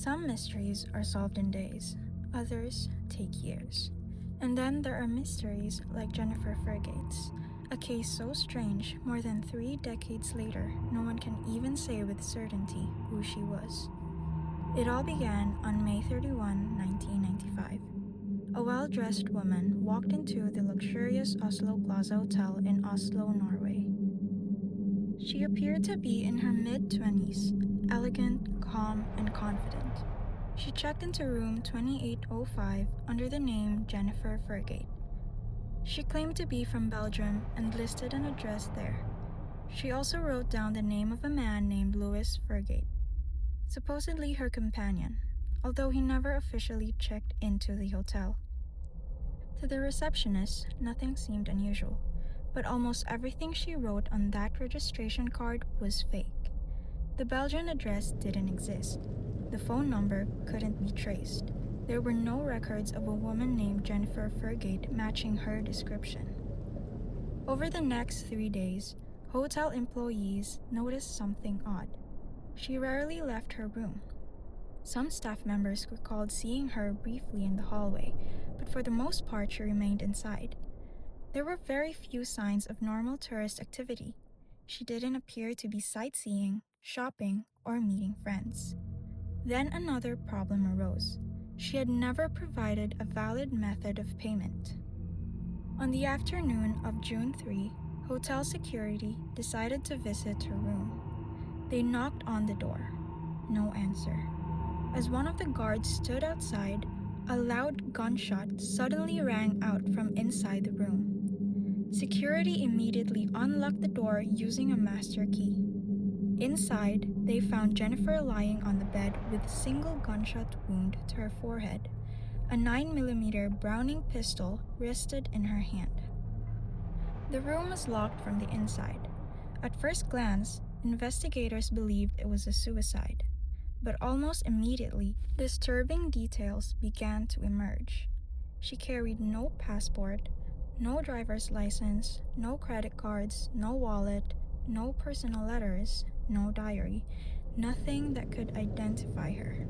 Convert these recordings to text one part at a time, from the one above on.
Some mysteries are solved in days, others take years. And then there are mysteries like Jennifer Fairgate's, a case so strange more than 3 decades later, no one can even say with certainty who she was. It all began on May 31, 1995. A well-dressed woman walked into the luxurious Oslo Plaza Hotel in Oslo, Norway. She appeared to be in her mid-20s, elegant, calm, and confident. She checked into room 2805 under the name Jennifer Fairgate. She claimed to be from Belgium and listed an address there. She also wrote down the name of a man named Louis Fairgate, supposedly her companion, although he never officially checked into the hotel. To the receptionist, nothing seemed unusual, but almost everything she wrote on that registration card was fake. The Belgian address didn't exist. The phone number couldn't be traced. There were no records of a woman named Jennifer Fairgate matching her description. Over the next 3 days, hotel employees noticed something odd. She rarely left her room. Some staff members recalled seeing her briefly in the hallway, but for the most part she remained inside. There were very few signs of normal tourist activity. She didn't appear to be sightseeing, shopping, or meeting friends. Then another problem arose. She had never provided a valid method of payment. On the afternoon of June 3, hotel security decided to visit her room. They knocked on the door. No answer. As one of the guards stood outside, a loud gunshot suddenly rang out from inside the room. Security immediately unlocked the door using a master key. Inside, they found Jennifer lying on the bed with a single gunshot wound to her forehead. A 9mm Browning pistol rested in her hand. The room was locked from the inside. At first glance, investigators believed it was a suicide. But almost immediately, disturbing details began to emerge. She carried no passport, no driver's license, no credit cards, no wallet, no personal letters, no diary, nothing that could identify her.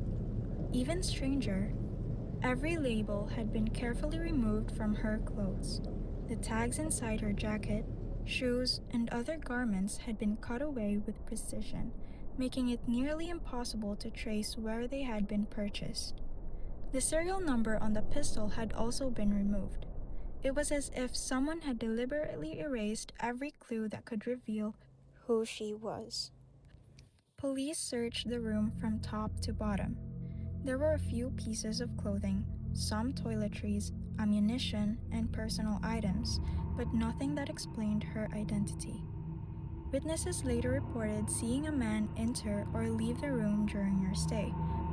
Even stranger, every label had been carefully removed from her clothes. The tags inside her jacket, shoes, and other garments had been cut away with precision, making it nearly impossible to trace where they had been purchased. The serial number on the pistol had also been removed. It was as if someone had deliberately erased every clue that could reveal who she was. Police searched the room from top to bottom. There were a few pieces of clothing, some toiletries, ammunition, and personal items, but nothing that explained her identity. Witnesses later reported seeing a man enter or leave the room during her stay,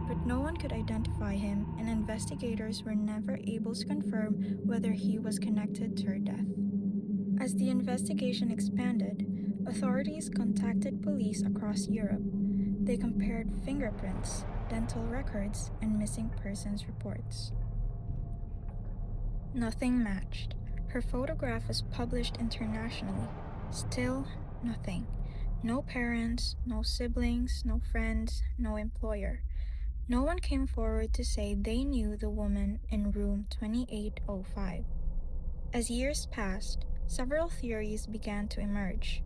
but no one could identify him, and investigators were never able to confirm whether he was connected to her death. As the investigation expanded, authorities contacted police across Europe. They compared fingerprints, dental records, and missing persons reports. Nothing matched. Her photograph was published internationally. Still, nothing. No parents, no siblings, no friends, no employer. No one came forward to say they knew the woman in room 2805. As years passed, several theories began to emerge.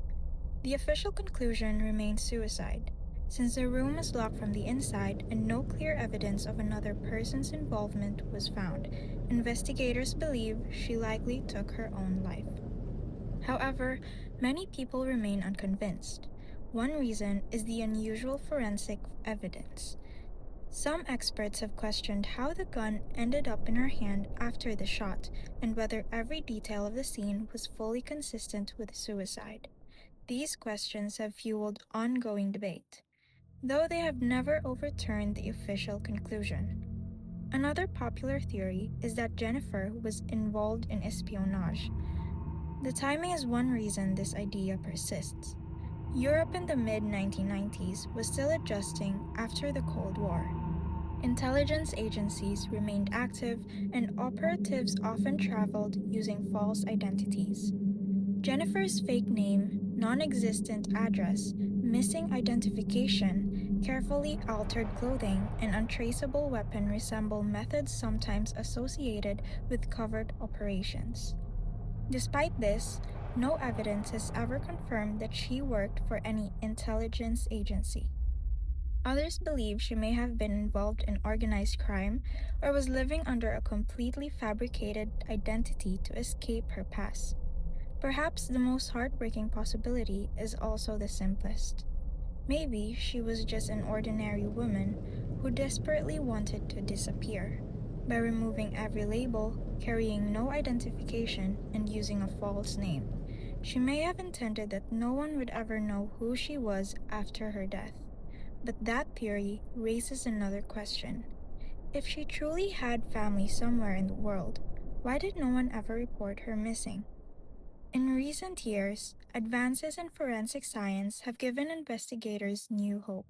The official conclusion remained suicide. Since the room was locked from the inside and no clear evidence of another person's involvement was found, investigators believe she likely took her own life. However, many people remain unconvinced. One reason is the unusual forensic evidence. Some experts have questioned how the gun ended up in her hand after the shot and whether every detail of the scene was fully consistent with suicide. These questions have fueled ongoing debate, though they have never overturned the official conclusion. Another popular theory is that Jennifer was involved in espionage. The timing is one reason this idea persists. Europe in the mid-1990s was still adjusting after the Cold War. Intelligence agencies remained active, and operatives often traveled using false identities. Jennifer's fake name, non-existent address, missing identification, Carefully altered clothing and untraceable weapon resemble methods sometimes associated with covert operations. Despite this, no evidence has ever confirmed that she worked for any intelligence agency. Others believe she may have been involved in organized crime or was living under a completely fabricated identity to escape her past. Perhaps the most heartbreaking possibility is also the simplest. Maybe she was just an ordinary woman who desperately wanted to disappear. By removing every label, carrying no identification, and using a false name, she may have intended that no one would ever know who she was after her death. But that theory raises another question. If she truly had family somewhere in the world, why did no one ever report her missing? In recent years, advances in forensic science have given investigators new hope.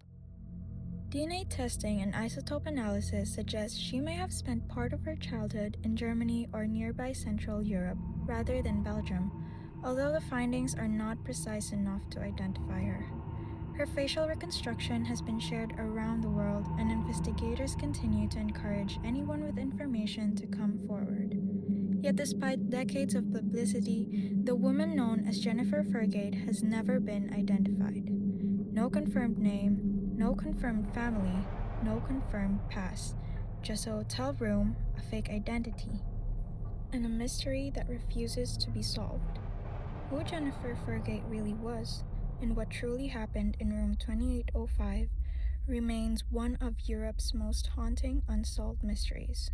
DNA testing and isotope analysis suggest she may have spent part of her childhood in Germany or nearby Central Europe rather than Belgium, although the findings are not precise enough to identify her. Her facial reconstruction has been shared around the world, and investigators continue to encourage anyone with information to come forward. Yet, despite decades of publicity, the woman known as Jennifer Fairgate has never been identified. No confirmed name, no confirmed family, no confirmed past, just a hotel room, a fake identity, and a mystery that refuses to be solved. Who Jennifer Fairgate really was, and what truly happened in room 2805, remains one of Europe's most haunting unsolved mysteries.